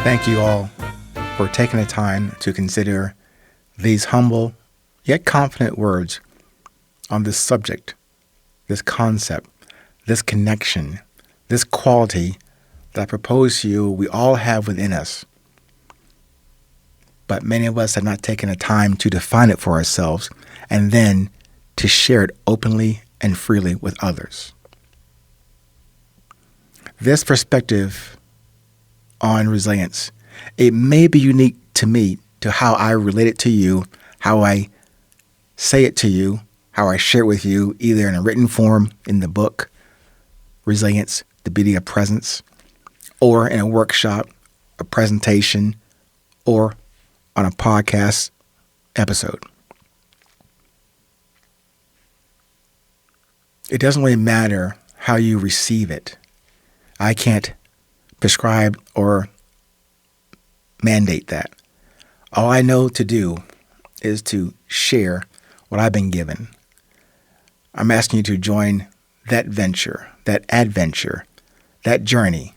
Thank you all for taking the time to consider these humble yet confident words on this subject, this concept, this connection, this quality that I propose to you we all have within us. But many of us have not taken the time to define it for ourselves and then to share it openly and freely with others. This perspective on resilience, it may be unique to me, to how I relate it to you, how I say it to you, how I share it with you, either in a written form in the book, Resilience, the Beauty of Presence, or in a workshop, a presentation, or on a podcast episode. It doesn't really matter how you receive it. I can't prescribe or mandate that. All I know to do is to share what I've been given. I'm asking you to join that venture, that adventure, that journey,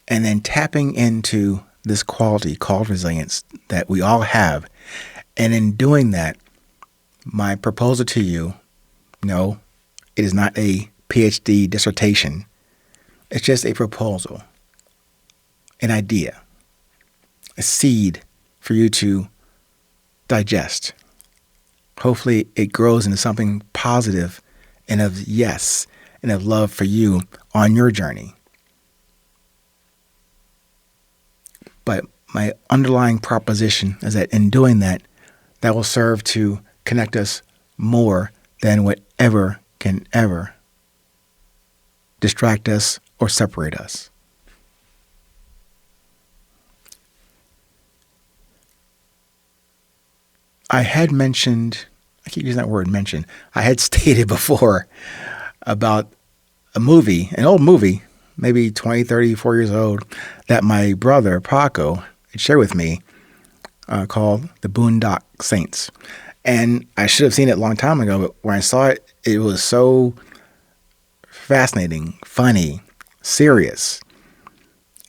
and then tapping into this quality called resilience that we all have. And in doing that, my proposal to you, no, it is not a PhD dissertation. It's just a proposal, an idea, a seed for you to digest. Hopefully it grows into something positive and of yes and of love for you on your journey. But my underlying proposition is that in doing that, that will serve to connect us more than whatever can ever distract us or separate us. I had mentioned, I keep using that word mention, I had stated before about a movie, an old movie, maybe 20, 30, 4 years old, that my brother, Paco, had shared with me, called The Boondock Saints. And I should have seen it a long time ago, but when I saw it, it was so fascinating, funny, serious,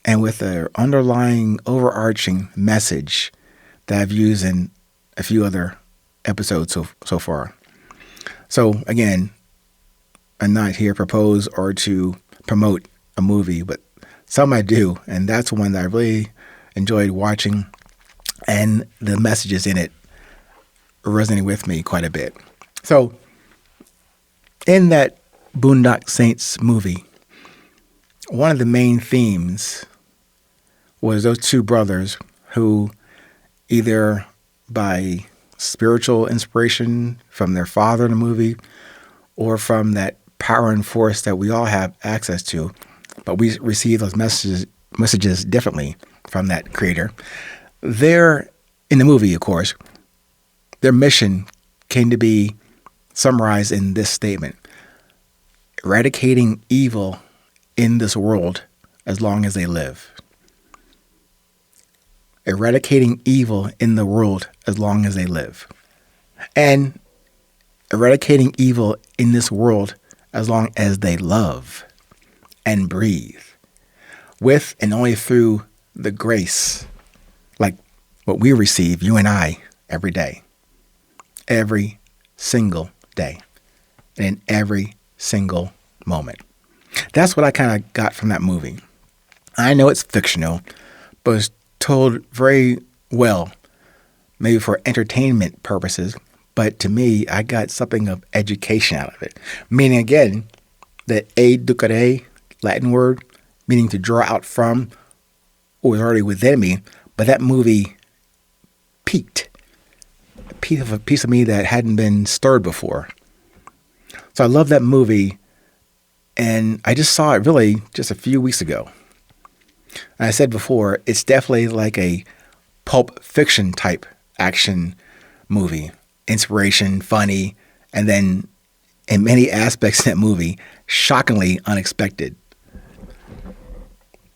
and with an underlying overarching message that I've used in a few other episodes so far. So again, I'm not here to propose or to promote a movie, but some I do, and that's one that I really enjoyed watching, and the messages in it resonated with me quite a bit. So in that Boondock Saints movie, one of the main themes was those two brothers who, either by spiritual inspiration from their father in the movie or from that power and force that we all have access to, but we receive those messages differently from that creator. They're, in the movie, of course, their mission came to be summarized in this statement: eradicating evil in this world as long as they live. Eradicating evil in the world as long as they live. And eradicating evil in this world as long as they love and breathe, with and only through the grace, like what we receive, you and I, every day. Every single day. And in every single moment. That's what I kind of got from that movie. I know it's fictional, but it's told very well, maybe for entertainment purposes, but to me, I got something of education out of it. Meaning, again, that educare, Latin word, meaning to draw out from, was already within me, but that movie piqued a piece of me that hadn't been stirred before. So I love that movie, and I just saw it really just a few weeks ago. And I said before, it's definitely like a Pulp Fiction type action movie. Inspiration, funny, and then in many aspects of that movie, shockingly unexpected.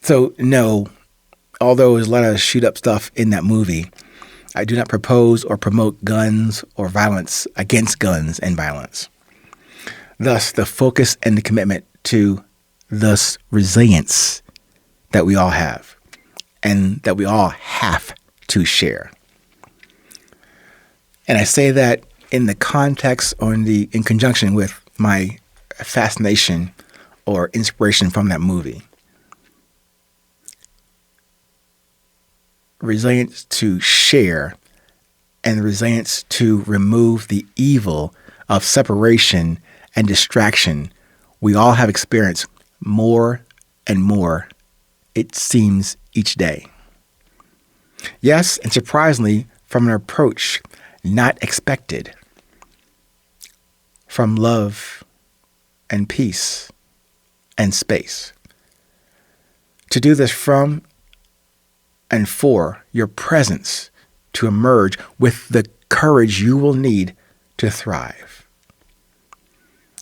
So no, although there's a lot of shoot up stuff in that movie, I do not propose or promote guns or violence against guns and violence. Thus, the focus and the commitment to thus resilience that we all have. and that we all have to share. And I say that in the context or in conjunction with my fascination or inspiration from that movie. Resilience to share and resilience to remove the evil of separation and distraction we all have experienced more and more, it seems, each day. Yes, and surprisingly, from an approach not expected, from love and peace and space. To do this from and for your presence to emerge with the courage you will need to thrive.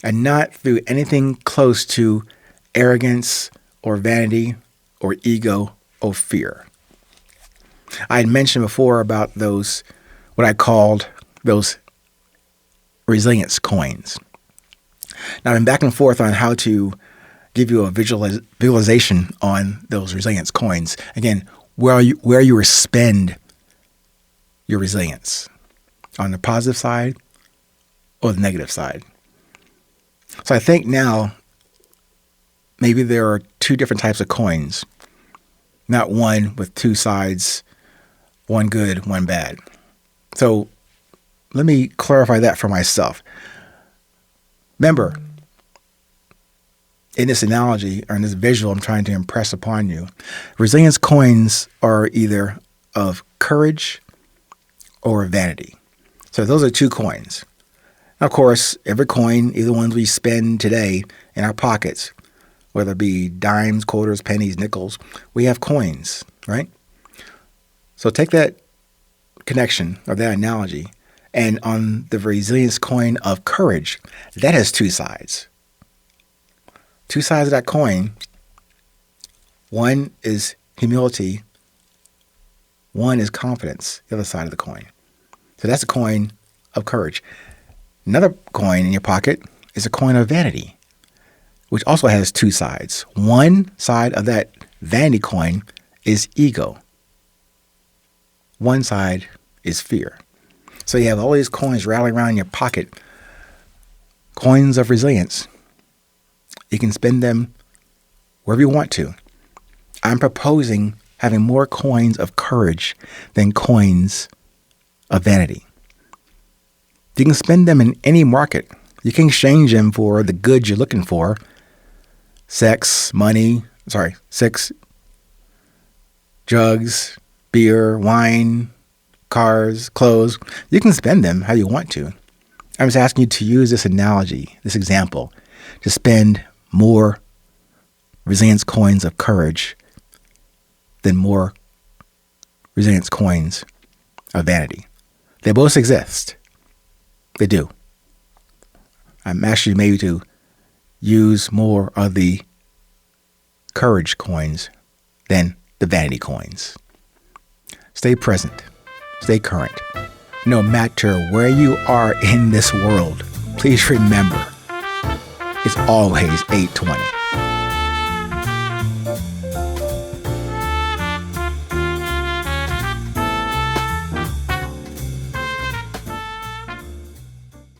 And not through anything close to arrogance or vanity or ego or fear. I had mentioned before about those, what I called those resilience coins. Now, I've been back and forth on how to give you a visualization on those resilience coins. Again, where you spend your resilience, on the positive side or the negative side. So I think now maybe there are two different types of coins, not one with two sides, one good, one bad. So let me clarify that for myself. Remember, in this analogy or in this visual I'm trying to impress upon you, resilience coins are either of courage or vanity. So those are two coins. Of course, every coin, either ones we spend today in our pockets, whether it be dimes, quarters, pennies, nickels, we have coins, right? So take that connection or that analogy, and on the resilience coin of courage, that has two sides. Two sides of that coin, one is humility, one is confidence, the other side of the coin. So that's a coin of courage. Another coin in your pocket is a coin of vanity, which also has two sides. One side of that vanity coin is ego. One side is fear. So you have all these coins rattling around in your pocket, coins of resilience. You can spend them wherever you want to. I'm proposing having more coins of courage than coins of vanity. You can spend them in any market. You can exchange them for the goods you're looking for. Sex, drugs, beer, wine, cars, clothes. You can spend them how you want to. I'm just asking you to use this analogy, this example, to spend more resilience coins of courage than more resilience coins of vanity. They both exist. They do. I'm asking you maybe to use more of the courage coins than the vanity coins. Stay present. Stay current. No matter where you are in this world, please remember, it's always 8:20.